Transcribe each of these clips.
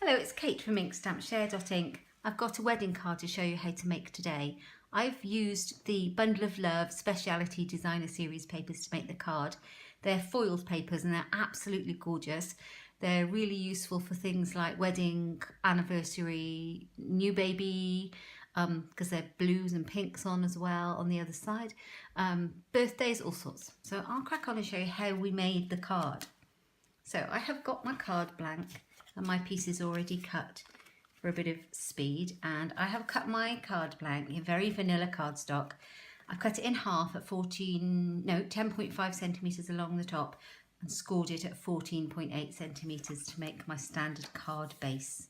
Hello, it's Kate from Inkstampshare.ink. I've got a wedding card to show you how to make today. I've used the Bundle of Love Speciality Designer Series papers to make the card. They're foiled papers and they're absolutely gorgeous. They're really useful for things like wedding, anniversary, new baby, because they're blues and pinks on as well on the other side, birthdays, all sorts. So I'll crack on and show you how we made the card. So I have got my card blank and my piece is already cut for a bit of speed, and I have cut my card blank in very vanilla cardstock. I've cut it in half at 10.5 centimetres along the top and scored it at 14.8 centimetres to make my standard card base.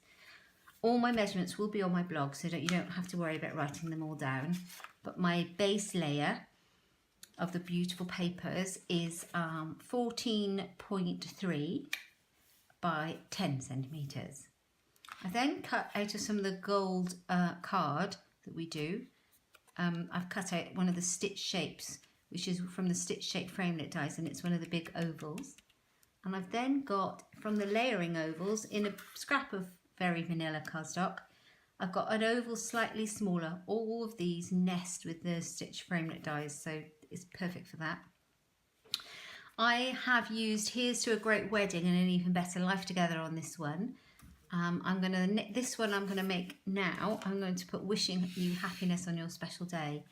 All my measurements will be on my blog so that you don't have to worry about writing them all down, but my base layer of the beautiful papers is 14.3 by 10 centimetres. I then cut out of some of the gold card that we do. I've cut out one of the stitch shapes, which is from the stitch shape framelit dies, and it's one of the big ovals. And I've then got from the layering ovals in a scrap of very vanilla cardstock, I've got an oval slightly smaller. All of these nest with the stitch framelit dies, so it's perfect for that. I have used Here's to a Great Wedding and an Even Better Life Together on this one. This one I'm gonna make now. I'm going to put Wishing You Happiness on Your Special Day.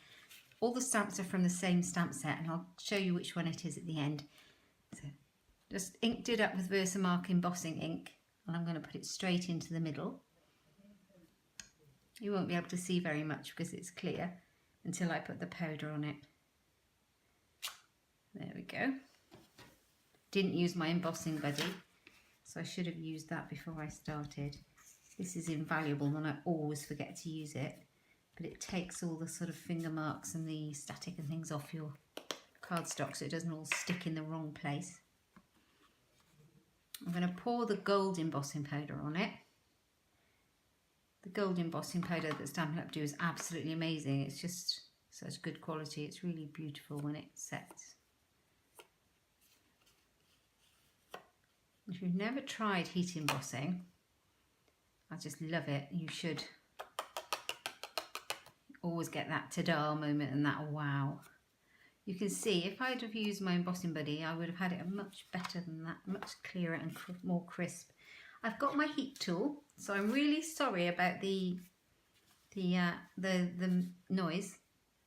All the stamps are from the same stamp set, and I'll show you which one it is at the end. So just inked it up with Versamark embossing ink, and I'm going to put it straight into the middle. You won't be able to see very much because it's clear until I put the powder on it. There we go. Didn't use my embossing buddy, so I should have used that before I started. This is invaluable and I always forget to use it, but it takes all the sort of finger marks and the static and things off your cardstock so it doesn't all stick in the wrong place. I'm going to pour the gold embossing powder on it. The gold embossing powder that Stampin' Up! Do is absolutely amazing. It's just such good quality. It's really beautiful when it sets. If you've never tried heat embossing, I just love it. You should always get that ta-da moment and that wow. You can see if I'd have used my embossing buddy, I would have had it much better than that, much clearer and more crisp. I've got my heat tool, so I'm really sorry about the noise.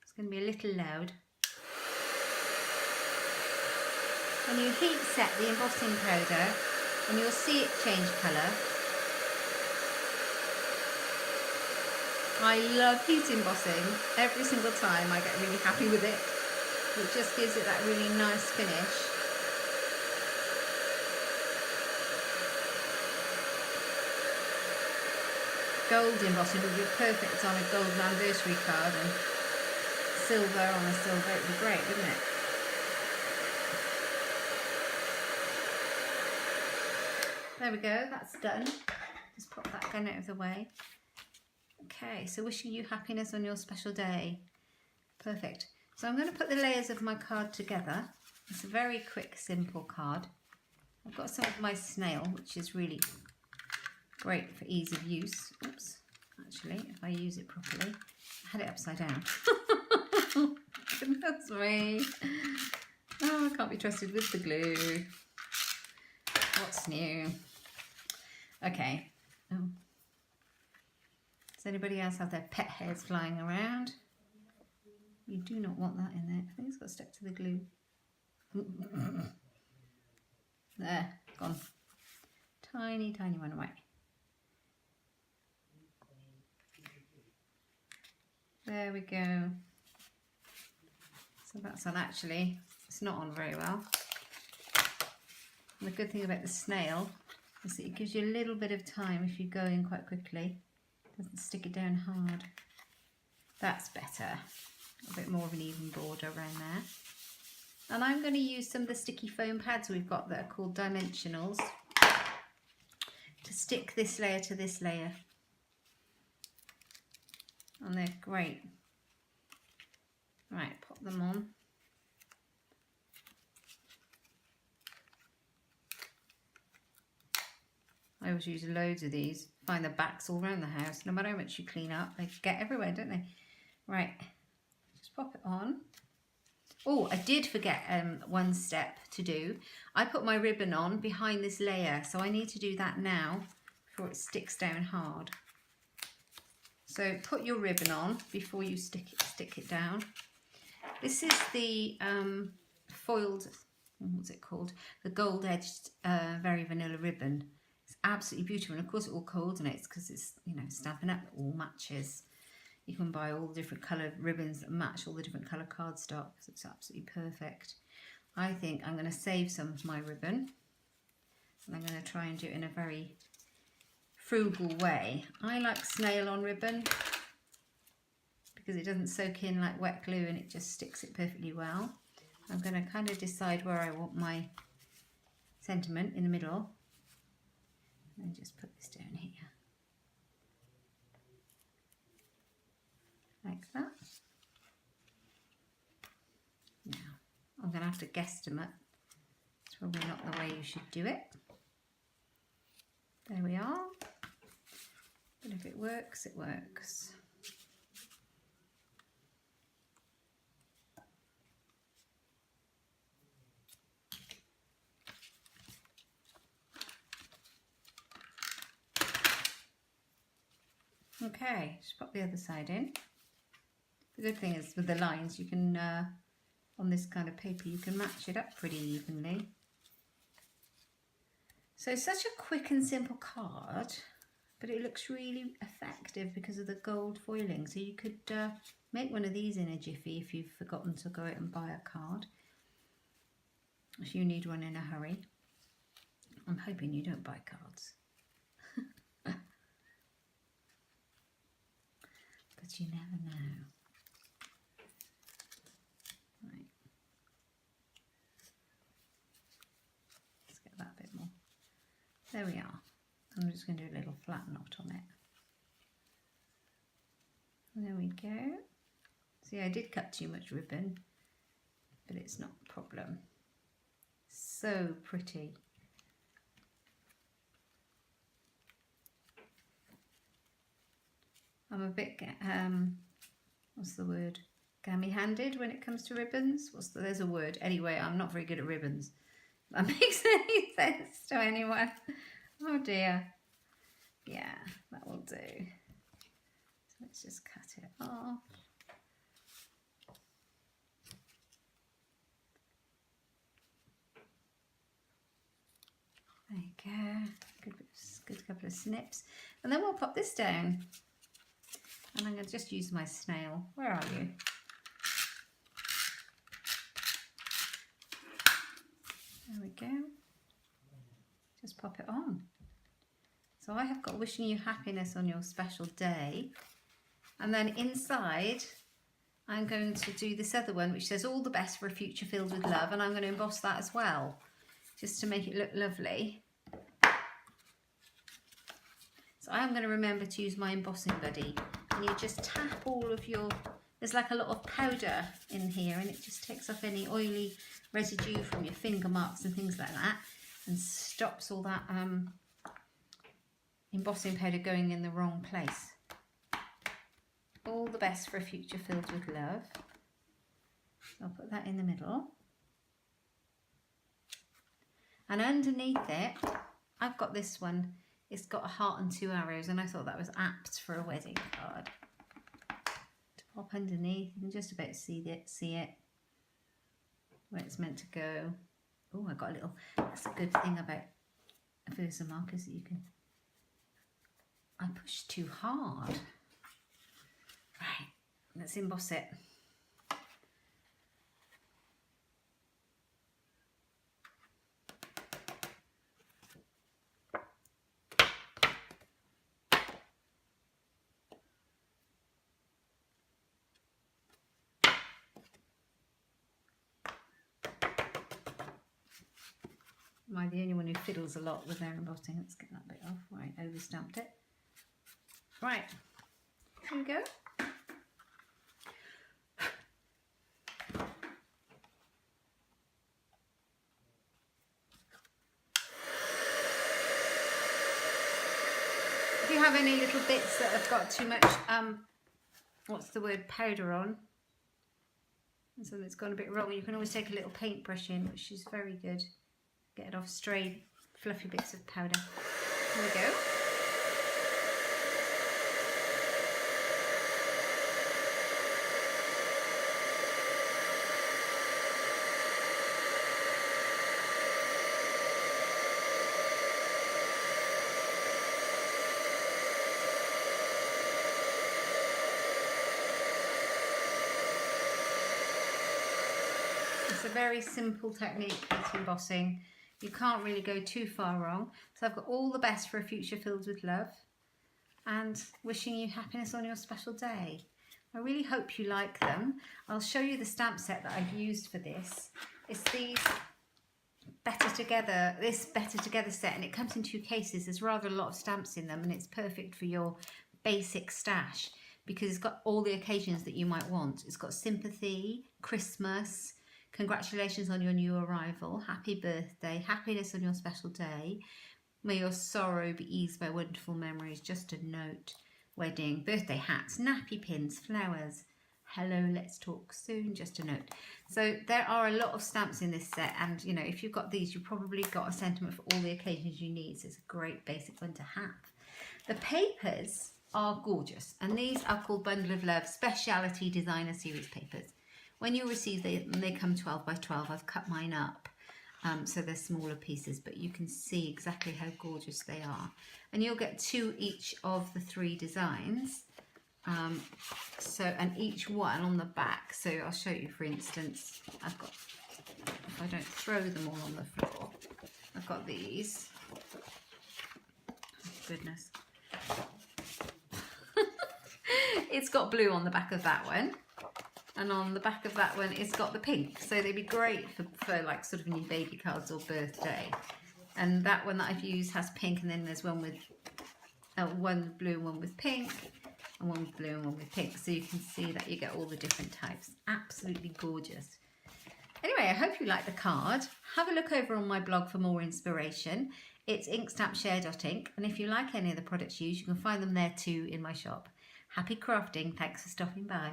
It's going to be a little loud. When you heat set the embossing powder, and you'll see it change colour. I love heat embossing. Every single time I get really happy with it. It just gives it that really nice finish. Gold embossing would be perfect on a gold anniversary card, and silver on a silver, it would be great, wouldn't it? There we go, that's done. Just pop that gun out of the way. Okay, so wishing you happiness on your special day. Perfect. So I'm going to put the layers of my card together. It's a very quick, simple card. I've got some of my snail, which is really great for ease of use. Oops, actually, if I use it properly. I had it upside down. That's me. Oh, I can't be trusted with the glue. What's new? Okay. Oh. Does anybody else have their pet hairs flying around? You do not want that in there. I think it's got stuck to the glue. There, gone. Tiny, tiny one away. There we go. So that's on actually. It's not on very well. And the good thing about the snail is that it gives you a little bit of time if you go in quite quickly. It doesn't stick it down hard. That's better. A bit more of an even border around there. And I'm going to use some of the sticky foam pads we've got that are called dimensionals to stick this layer to this layer. And they're great. Right, pop them on. I always use loads of these. Find the backs all around the house. No matter how much you clean up, they get everywhere, don't they? Right, just pop it on. Oh, I did forget one step to do. I put my ribbon on behind this layer, so I need to do that now before it sticks down hard. So put your ribbon on before you stick it down. This is the foiled, what's it called? The gold edged Very Vanilla ribbon. It's absolutely beautiful, and of course it all coordinates because it's, you know, Stampin' Up, it all matches. You can buy all the different colour ribbons that match all the different colour cardstock. So it's absolutely perfect. I think I'm going to save some of my ribbon, and I'm going to try and do it in a very frugal way. I like snail on ribbon because it doesn't soak in like wet glue and it just sticks it perfectly well. I'm going to kind of decide where I want my sentiment in the middle, and just put this down here. Like that. Now, I'm going to have to guesstimate. It's probably not the way you should do it. There we are. But if it works, it works. Okay, just pop the other side in. The good thing is with the lines, you can, on this kind of paper, you can match it up pretty evenly. So it's such a quick and simple card, but it looks really effective because of the gold foiling. So you could make one of these in a jiffy if you've forgotten to go out and buy a card, if you need one in a hurry. I'm hoping you don't buy cards. But you never know. Right. Let's get that a bit more. There we are. I'm just going to do a little flat knot on it. There we go. See, I did cut too much ribbon, but it's not a problem. So pretty. I'm a bit, what's the word? Gammy-handed when it comes to ribbons. There's a word. Anyway, I'm not very good at ribbons. That makes any sense to anyone. Oh dear. Yeah, that will do. So let's just cut it off. There you go. Good couple of snips. And then we'll pop this down. And I'm going to just use my snail. Where are you? There we go. Just pop it on. So I have got wishing you happiness on your special day. And then inside, I'm going to do this other one, which says all the best for a future filled with love. And I'm going to emboss that as well, just to make it look lovely. So I'm going to remember to use my embossing buddy. And you just tap all of your, there's like a lot of powder in here, and it just takes off any oily residue from your finger marks and things like that, and stops all that embossing powder going in the wrong place. All the best for a future filled with love. So I'll put that in the middle. And underneath it, I've got this one. It's got a heart and 2 arrows, and I thought that was apt for a wedding card. To pop underneath, you can just about see it where it's meant to go. Oh, I got a little, that's a good thing about Versamark, is that you can, I pushed too hard. Right, let's emboss it. Am I the only one who fiddles a lot with their embossing? Let's get that bit off. Right, overstamped it. Right, here we go. If you have any little bits that have got too much, what's the word, powder on, and something's gone a bit wrong, you can always take a little paintbrush in, which is very good. Get it off stray, fluffy bits of powder. Here we go. It's a very simple technique with embossing. You can't really go too far wrong. So I've got all the best for a future filled with love and wishing you happiness on your special day. I really hope you like them. I'll show you the stamp set that I've used for this. It's these Better Together set, and it comes in 2 cases. There's rather a lot of stamps in them, and it's perfect for your basic stash because it's got all the occasions that you might want. It's got sympathy, Christmas, congratulations on your new arrival, happy birthday, happiness on your special day, may your sorrow be eased by wonderful memories, just a note, wedding, birthday hats, nappy pins, flowers, hello, let's talk soon, just a note. So there are a lot of stamps in this set, and you know, if you've got these, you've probably got a sentiment for all the occasions you need, so it's a great basic one to have. The papers are gorgeous, and these are called Bundle of Love Speciality Designer Series papers. When you receive them, they come 12 by 12. I've cut mine up, so they're smaller pieces, but you can see exactly how gorgeous they are. And you'll get 2 each of the 3 designs. And each one on the back. So I'll show you, for instance, I've got, if I don't throw them all on the floor, I've got these. Oh, goodness. It's got blue on the back of that one. And on the back of that one, it's got the pink. So they'd be great for like sort of new baby cards or birthday. And that one that I've used has pink, and then there's one with one blue and one with pink, and one with blue and one with pink. So you can see that you get all the different types. Absolutely gorgeous. Anyway, I hope you like the card. Have a look over on my blog for more inspiration. It's inkstampshare.ink. And if you like any of the products used, you can find them there too in my shop. Happy crafting. Thanks for stopping by.